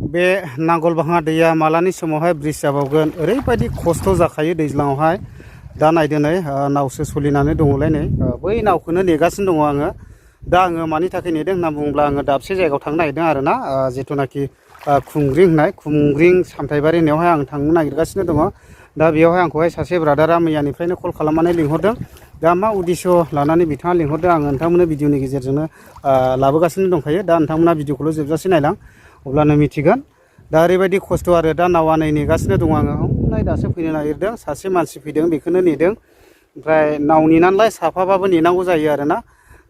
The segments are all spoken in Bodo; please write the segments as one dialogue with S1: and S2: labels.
S1: बे नांगलबाङा दैया मालानि समावहाय ब्रिज जाबावगोन ओरैबायदि खस्थ' जाखायो दैज्लाङावहाय दा नायदो नै नावसो सोलिनानै दङलाय नै बै नावखौनो नेगासिनो दङ आङो दा आङो मानि थाखाय नेदों होनना बुङोब्ला आङो दाबसे जायगायाव थांनो नागिरदों आरोना जिथुनाखि खुंग्रिं होननाय खुंग्रिं सामथाइबारि होननायावहाय आं थांनो नागिरगासिनो दङ दा बेयावहाय आंखौहाय सासे ब्रादारा मैयानिफ्रायनो कल खालामनानै लिंहरदों दा मा उद्देश्य लानानै बिथाङा लिंहरदों आङो नोंथांमोननो भिडिअनि गेजेरजोंनो लाबोगासिनो दंखायो दा नोंथांमोना भिडिअखौल' जोबजासे नायलां अब्लानो मिथिगोन दा ओरैबायदि खस्थ' आरो दा नावा नै नेगासिनो दङ आङो हनै दासो फैनो नागिरदों सासे मानसि फैदों बेखौनो नेदों ओमफ्राय नाव नेनानैलाय साफाबाबो नेनांगौ जायो आरोना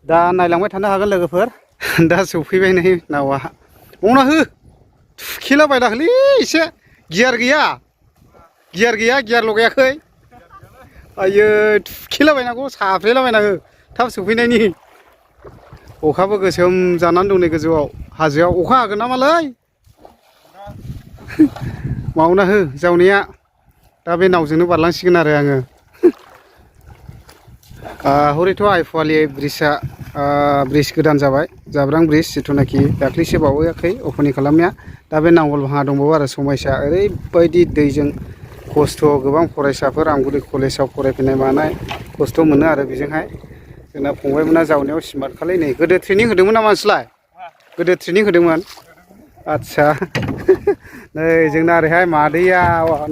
S1: दा नायलांबाय थानो हागोन लोगोफोर दा सौफैबाय नै नावा मावना हो थुखेला बायलाखोलै एसे गियार गैया गियार लगायाखै आयै थुखेला बायनांगौ साफ्रेला बायनांगौ थाब सौफैनायनि अखाबो गोसोम जानानै दं नै गोजौआव हाजोआव अखा हागोन नामालै मावना हो जावनाया दा बे नावजोंनो बारलांसिगोन आरो आङो हरैथ' आइफवालि ब्रिजआ ब्रिज गोदान जाबाय जाब्रां ब्रिज जिथुनाखि दाख्लैसो बावाखै अपेनिं खालामनाया दा बे नांगलबाङा दंबावो आरो समयसा ओरैबायदि दैजों खस्थ' गोबां फरायसाफोर आमगुरि कलेजाव फरायफैनाय मानाय खस्थ' मोनो आरो बेजोंहाय जोंना फंबायमोना जावनायाव स्मार्ट खालाय नै गोदो ट्रेनिं होदोंमोन नामा नोंसोरलाय गोदो ट्रेनिं होदोंमोन आदसा नै जोंना ओरैहाय मादैया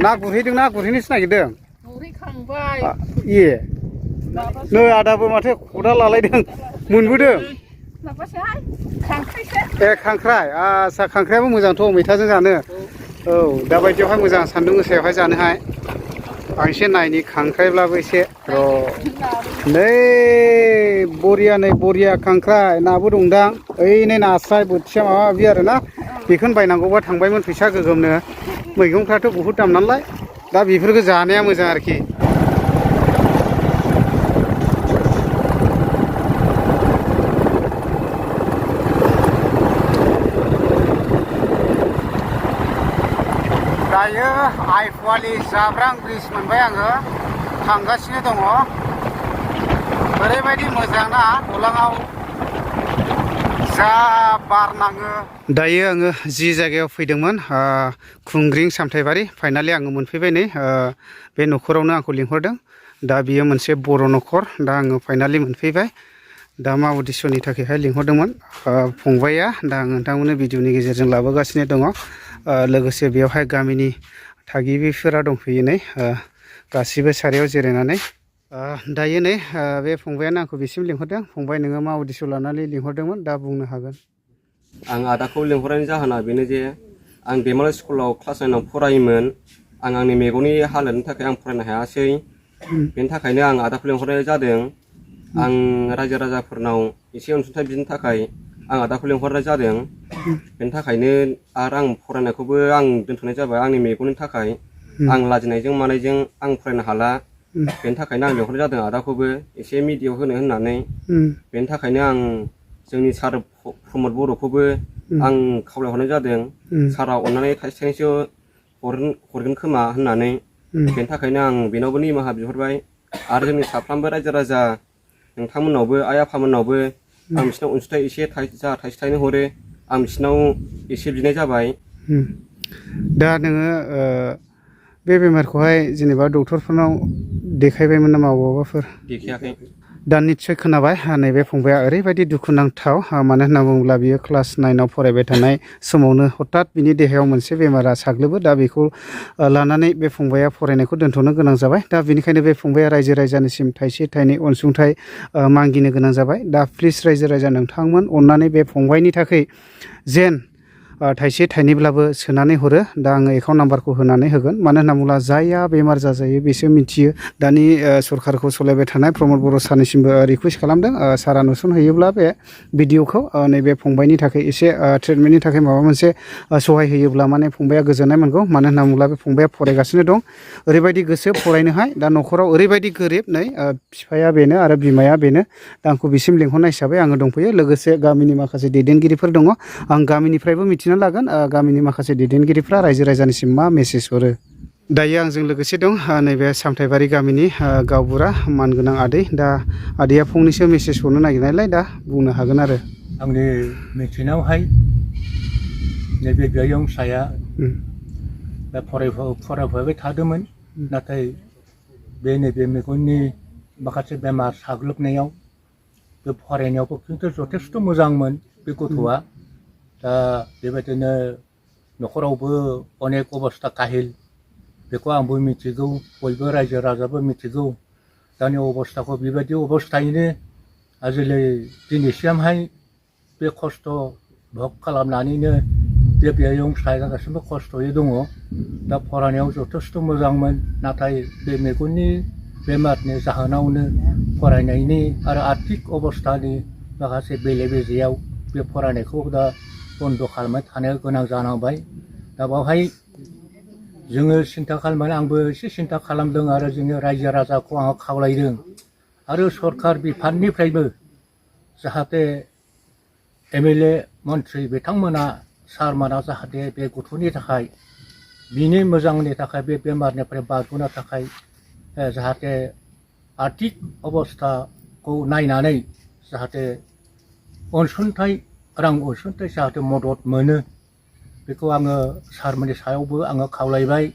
S1: ना गुरहैदोंना गुरहैनोसो नागिरदों
S2: गुरहैखांबाय
S1: ए नै आदाबो माथो खदाल लालायदों मोनबोदों ए खांख्राइ आदसा खांख्राइयाबो मोजांथ' मैथाजों जानो औ दाबायदियावहाय मोजां सान्दुं गोसायावहाय जानोहाय आं एसे नायनि खांख्राइब्लाबो एसे र' नै बरिया खांख्राइ नाबो दंदां ओइ नै नास्राय बोथिया माबा माबि आरोना बेखौनो बायनांगौबा थांबायमोन फैसा गोगोमनो मैगंफ्राथ' बहुद दाम नालाय दा बेफोरखौ जानाया मोजां आरोखि दायो आइफवालि जाब्रां ब्रिज मोनबाय आङो थांगासिनो दङ ओरैबायदि मोजां ना दलाङाव जा बार नाङो दायो आङो जि जायगायाव फैदोंमोन खुंग्रिं सामथाइबारि फाइनालि आङो मोनफैबाय नै बे न'खरावनो आंखौ लिंहरदों दा बियो मोनसे बर' न'खर दा आङो फाइनालि मोनफैबाय दा मा उद्देश्यनि थाखायहाय लिंहरदोंमोन फंबाया दा आं नोंथांमोननो भिडिअनि गेजेरजों लाबोगासिनो दङ लोगोसे बेयावहाय गामिनि थागिबिफोरा दंफैयो नै गासिबो सारियाव जिरायनानै दायो नै बे फंबायानो आंखौ बिसिम लिंहरदों फंबाय नोङो मा उद्देश्य लानानै लिंहरदोंमोन दा बुंनो हागोन
S3: आं आदाखौ लिंहरनायनि जाहोना बेनो जे आं बेमाल स्कुलाव क्लास 9 आव फरायोमोन आंनि मेगननि हालोदनि थाखाय आं फरायनो हायासै बेनि थाखायनो आं आदाखौ लिंहरनाय जादों आं रायजो राजाफोरनाव एसे अनसुंथाइ बिनो थाखाय आं आदाखौ लिंहरनाय जादों बेनि थाखायनो आरो आं फरायनायखौबो आं दोनथ'नाय जाबाय आंनि मेगननि थाखाय आं लाजिनायजों मानायजों आं फरायनो हाला बेनि थाखायनो आं लिंहरनाय जादों आदाखौबो एसे मिडियायाव होनो होननानै बेनि थाखायनो आं जोंनि सार प्रमद बर'खौबो आं खावलायहरनाय जादों सारा अननानै थाइसे थाइनैसो हरगोन खोमा होननानै बेनि थाखायनो आं बेनावबो निमाहा बिहरबाय आरो जोंनि साफ्रोमबो रायजो राजा नोंथांमोननावबो आइ आफामोननावबो आं बिसिनाव अनसुंथाइ एसे जा थाइसे थाइनै हरो आं बिसिनाव एसे बिनाय जाबाय
S1: दा नोङो बे बेमारखौहाय जेनेबा डक्टरफोरनाव देखायबायमोन नामा बबावबाफोर
S3: देखायाखै
S1: दा निस्सय खोनाबाय नैबे फंबाया ओरैबायदि दुखुनांथाव मानो होनना बुङोब्ला बियो क्लास 9 आव फरायबाय थानाय समावनो हठात बिनि देहायाव मोनसे बेमारा साग्लोबो दा बेखौ लानानै बे फंबाया फरायनायखौ दोनथ'नो गोनां जाबाय दा बेनिखायनो बे फंबाया रायजो राजानिसिम थाइसे थाइनै अनसुंथाइ मागिनो गोनां जाबाय दा प्लिज रायजो राजा नोंथांमोन अननानै बे फंबायनि थाखाय जेन थाइसे थाइनैब्लाबो सोनानै हरो दा आङो एकाउन्ट नाम्बारखौ होनानै होगोन मानो होनना बुङोब्ला जायहा बेमार जाजायो बेसो मिथियो दानि सरखारखौ सालायबाय थानाय प्रमद बर' सारनिसिमबो रिकुवेस्ट खालामदों सारा नुसनहैयोब्ला बे भिडिअखौ नैबे फंबायनि थाखाय एसे ट्रिटमेन्टनि थाखाय माबा मोनसे सहाय होयोब्ला माने फंबाया गोजोननाय मोनगौ मानो होनना बुङोब्ला बे फंबाया फरायगासिनो दं ओरैबायदि गोसो फरायनोहाय दा न'खराव ओरैबायदि गोरिब नै बिफाया बेनो आरो बिमाया बेनो दा आंखौ बिसिम लिंहरनाय हिसाबै आङो दंफैयो लोगोसे गामिनि माखासे दैदेनगिरिफोर दङ आं गामिनिफ्रायबो मिथिना लागोन गामिनि माखासे दैदेनगिरिफ्रा रायजो राजानिसिम मा मेसेज हरो दायो आंजों लोगोसे दं नैबे सामथाइबारि गामिनि गावबुरा मानगोनां आदै दा आदैया फंनैसो मेसेज हरनो नागिरनायलाय दा बुंनो हागोन आरो
S4: आंनि मिथिनायावहाय
S2: नैबे गैयंसाया
S1: उम
S2: फरायफुबाय थादोंमोन नाथाय बे नैबे मेगननि माखासे बेमार साग्लोबनायाव बे फरायनायावबो खिन्थु जथेस्थ' मोजांमोन बे गथ'आ दा बेबायदिनो न'खरावबो अनेक अबस्था काहिल बेखौ आंबो मिथिगौ बयबो रायजो राजाबो मिथिगौ दानि अबस्थाखौ बेबायदि अबस्थायैनो आजिलै दिनैसिमहाय बे खस्थ' भग खालामनानैनो बे गैयंसाया दासिमबो खस्थ'यै दङ दा फरायनायाव जथेस्थ' मोजांमोन नाथाय बे मेगननि बेमारनि जाहोनावनो फरायनायनि आरो आर्थिक अबस्थानि माखासे बेले बेजेयाव बे फरायनायखौ दा बन्द' खालामबाय थानो गोनां जानांबाय दा बावहाय जोङो सिन्था खालामनानै आंबो एसे सिन्था खालामदों आरो जोङो रायजो राजाखौ आङो खावलायदों आरो सरखार बिफाननिफ्रायबो जाहाथे MLA मन्थ्रि बिथांमोना सारमोना जाहाथे बे गथ'नि थाखाय बिनि मोजांनि थाखाय बे बेमारनिफ्राय बारग'नो थाखाय जाहाथे आर्थिक अबस्थाखौ नायनानै जाहाथे अनसुंथाइ रां अनसुंथाइ जाहाथे मदद मोनो बेखौ आङो सारमोननि सायावबो आङो खावलायबाय